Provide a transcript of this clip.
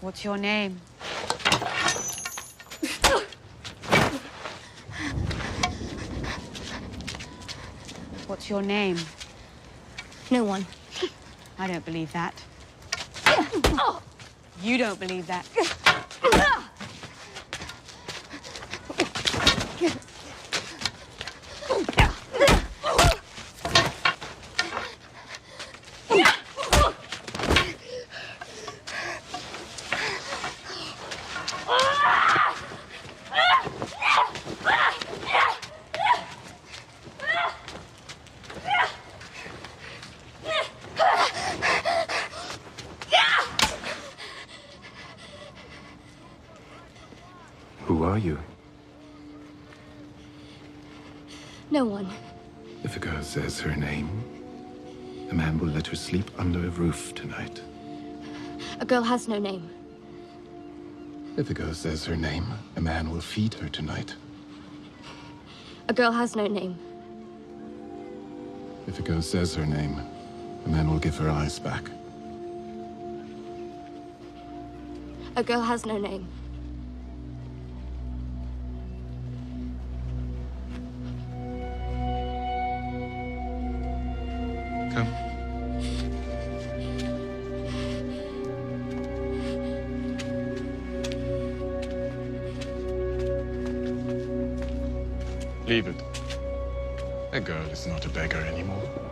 What's your name? What's your name? No one. I don't believe that. You don't believe that. Who are you? No one. If a girl says her name, a man will let her sleep under a roof tonight. A girl has no name. If a girl says her name, a man will feed her tonight. A girl has no name. If a girl says her name, a man will give her eyes back. A girl has no name. Come. Leave it. A girl is not a beggar anymore.